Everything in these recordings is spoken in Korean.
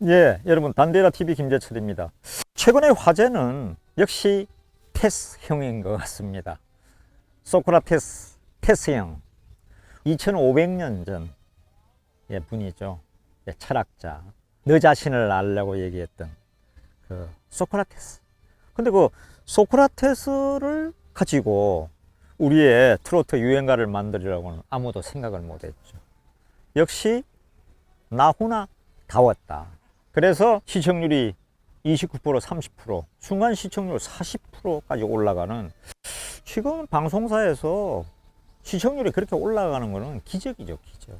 예, 여러분 단데라 TV 김재철입니다. 최근의 화제는 역시 테스형인 것 같습니다. 소크라테스 테스형, 2500년 전 분이죠. 철학자, 너 자신을 알려고 얘기했던 그 소크라테스. 근데 그 소크라테스를 가지고 우리의 트로트 유행가를 만들려고는 아무도 생각을 못했죠. 역시 나훈아 다웠다. 그래서 시청률이 29%, 30%, 순간 시청률 40%까지 올라가는, 지금 방송사에서 시청률이 그렇게 올라가는 거는 기적이죠, 기적.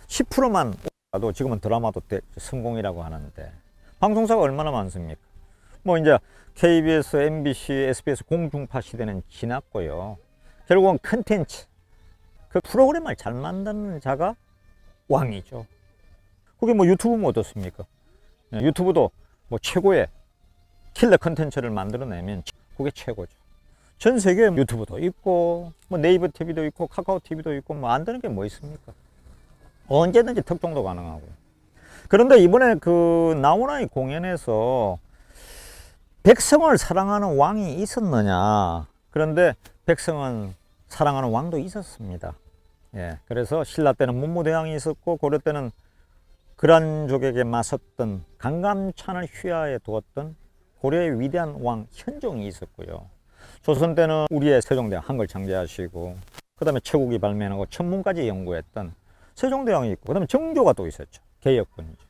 10%만 올라가도 지금은 드라마도 성공이라고 하는데, 방송사가 얼마나 많습니까? 뭐 이제 KBS, MBC, SBS 공중파 시대는 지났고요. 결국은 컨텐츠, 그 프로그램을 잘 만드는 자가 왕이죠. 그게 뭐 유튜브면 어떻습니까? 유튜브도 뭐 최고의 킬러 컨텐츠를 만들어내면 그게 최고죠. 전 세계 유튜브도 있고, 뭐 네이버 TV도 있고, 카카오 TV도 있고, 뭐 안 되는 게 뭐 있습니까? 언제든지 특종도 가능하고. 그런데 이번에 그 나훈아의 공연에서 백성을 사랑하는 왕이 있었느냐? 그런데 백성은 사랑하는 왕도 있었습니다. 그래서 신라 때는 문무대왕이 있었고, 고려 때는 그란족에게 맞섰던 강감찬을 휘하에 두었던 고려의 위대한 왕 현종이 있었고요. 조선 때는 우리의 세종대왕 한글 창제하시고, 그 다음에 최국이 발명하고 천문까지 연구했던 세종대왕이 있고, 그 다음에 정조가 또 있었죠. 개혁군이죠.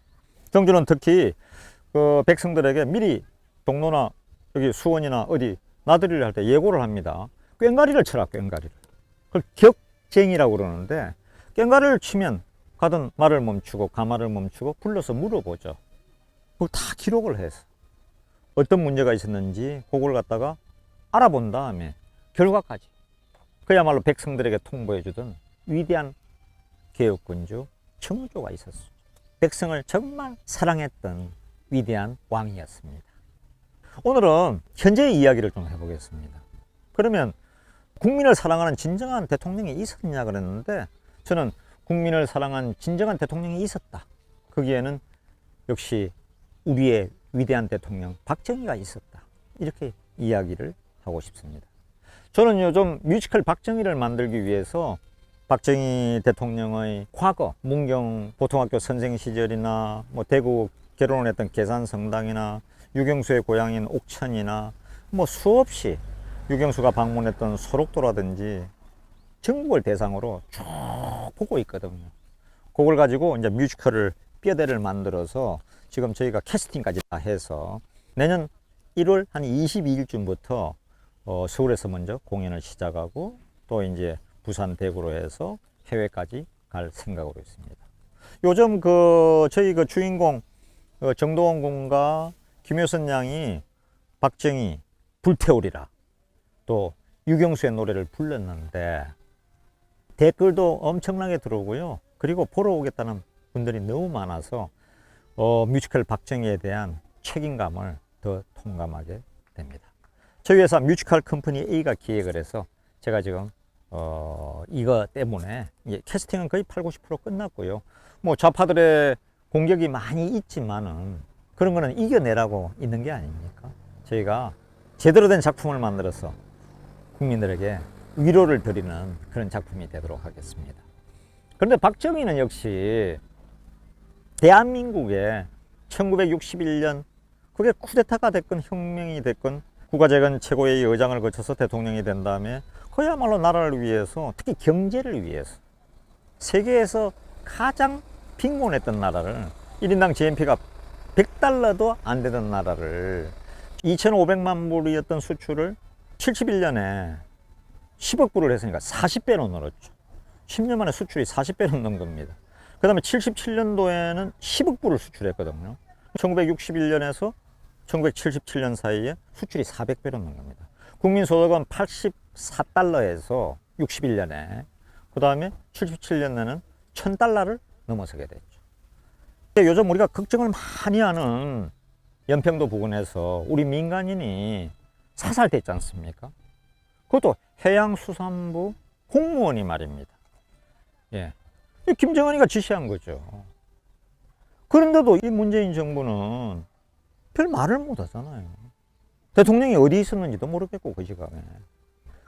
정조는 특히 그 백성들에게 미리 동로나 여기 수원이나 어디 나들이를 할 때 예고를 합니다. 꽹과리를 쳐라, 꽹과리를. 그걸 격쟁이라고 그러는데, 꽹과리를 치면 가던 말을 멈추고 가마를 멈추고 불러서 물어보죠. 그걸 다 기록을 해서 어떤 문제가 있었는지 그걸 갖다가 알아본 다음에 결과까지, 그야말로 백성들에게 통보해 주던 위대한 개혁군주 정조가 있었죠. 백성을 정말 사랑했던 위대한 왕이었습니다. 오늘은 현재의 이야기를 좀 해보겠습니다. 그러면 국민을 사랑하는 진정한 대통령이 있었냐 그랬는데, 저는 국민을 사랑한 진정한 대통령이 있었다. 거기에는 역시 우리의 위대한 대통령 박정희가 있었다. 이렇게 이야기를 하고 싶습니다. 저는 요즘 뮤지컬 박정희를 만들기 위해서 박정희 대통령의 과거, 문경 보통학교 선생 시절이나 뭐 대구 결혼을 했던 계산성당이나 유경수의 고향인 옥천이나 뭐 수없이 유경수가 방문했던 소록도라든지 전국을 대상으로 쭉 보고 있거든요. 그걸 가지고 이제 뮤지컬을 뼈대를 만들어서 지금 저희가 캐스팅까지 다 해서 내년 1월 한 22일쯤부터 서울에서 먼저 공연을 시작하고, 또 이제 부산, 대구로 해서 해외까지 갈 생각으로 있습니다. 요즘 저희 주인공 정도원 군과 김효선 양이 박정희 불태우리라, 또 유경수의 노래를 불렀는데 댓글도 엄청나게 들어오고요. 그리고 보러 오겠다는 분들이 너무 많아서 뮤지컬 박정희에 대한 책임감을 더 통감하게 됩니다. 저희 회사 뮤지컬 컴퍼니 A가 기획을 해서 제가 지금 이거 때문에 캐스팅은 거의 80, 90% 끝났고요. 뭐 좌파들의 공격이 많이 있지만은 그런 거는 이겨내라고 있는 게 아닙니까? 저희가 제대로 된 작품을 만들어서 국민들에게 위로를 드리는 그런 작품이 되도록 하겠습니다. 그런데 박정희는 역시 대한민국에 1961년 그게 쿠데타가 됐건 혁명이 됐건 국가재건 최고의 의장을 거쳐서 대통령이 된 다음에 그야말로 나라를 위해서, 특히 경제를 위해서 세계에서 가장 빈곤했던 나라를, 1인당 GNP가 100달러도 안 되던 나라를 2,500만 불이었던 수출을 71년에 10억 불을 했으니까 40배로 늘었죠. 10년 만에 수출이 40배로 는 겁니다. 그 다음에 77년도에는 10억 불을 수출했거든요. 1961년에서 1977년 사이에 수출이 400배로 는 겁니다. 국민소득은 84달러에서 61년에, 그 다음에 77년에는 1000달러를 넘어서게 됐죠. 요즘 우리가 걱정을 많이 하는 연평도 부근에서 우리 민간인이 사살됐지 않습니까? 그것도 해양수산부 공무원이 말입니다. 김정은이가 지시한 거죠. 그런데도 이 문재인 정부는 별 말을 못 하잖아요. 대통령이 어디 있었는지도 모르겠고 그 시간에.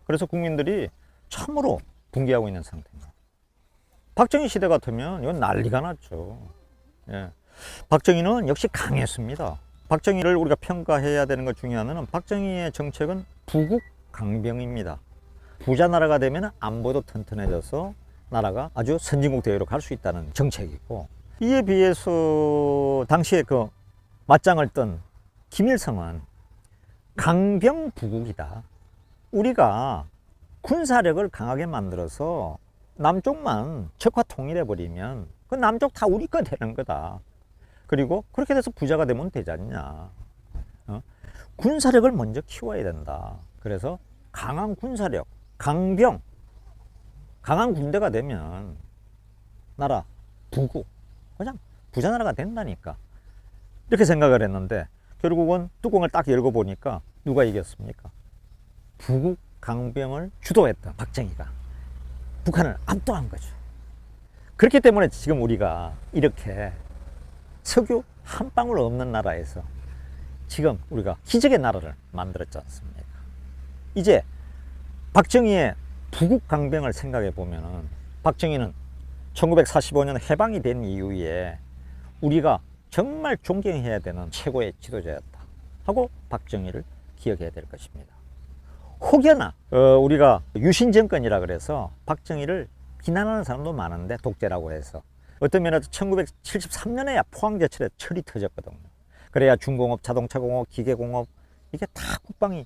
그래서 국민들이 참으로 붕괴하고 있는 상태입니다. 박정희 시대 같으면 이건 난리가 났죠. 예. 박정희는 역시 강했습니다. 박정희를 우리가 평가해야 되는 것 중에 하나는 박정희의 정책은 부국 강병입니다. 부자 나라가 되면 안보도 튼튼해져서 나라가 아주 선진국 대회로 갈 수 있다는 정책이고, 이에 비해서 당시에 그 맞짱을 뜬 김일성은 강병 부국이다. 우리가 군사력을 강하게 만들어서 남쪽만 적화 통일해 버리면 그 남쪽 다 우리 거 되는 거다. 그리고 그렇게 돼서 부자가 되면 되지 않냐. 군사력을 먼저 키워야 된다. 그래서 강한 군사력, 강병, 강한 군대가 되면 나라 부국, 그냥 부자 나라가 된다니까. 이렇게 생각을 했는데 결국은 뚜껑을 딱 열고 보니까 누가 이겼습니까? 부국 강병을 주도했던 박정희가 북한을 압도한 거죠. 그렇기 때문에 지금 우리가 이렇게 석유 한 방울 없는 나라에서 지금 우리가 기적의 나라를 만들었지 않습니까? 이제 박정희의 부국 강병을 생각해 보면은, 박정희는 1945년 해방이 된 이후에 우리가 정말 존경해야 되는 최고의 지도자였다 하고 박정희를 기억해야 될 것입니다. 혹여나 우리가 유신 정권이라 그래서 박정희를 비난하는 사람도 많은데, 독재라고 해서 어떤 면에서 1973년에야 포항제철에 철이 터졌거든요. 그래야 중공업, 자동차공업, 기계공업 이게 다 국방이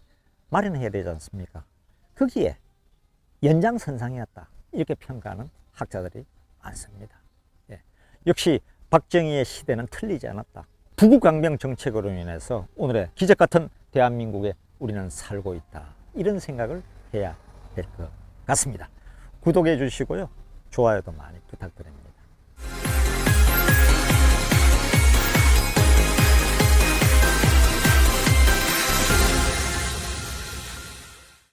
마련해야 되지 않습니까? 거기에 연장선상이었다 이렇게 평가하는 학자들이 많습니다. 예. 역시 박정희의 시대는 틀리지 않았다. 부국강병 정책으로 인해서 오늘의 기적 같은 대한민국에 우리는 살고 있다, 이런 생각을 해야 될 것 같습니다. 구독해 주시고요, 좋아요도 많이 부탁드립니다.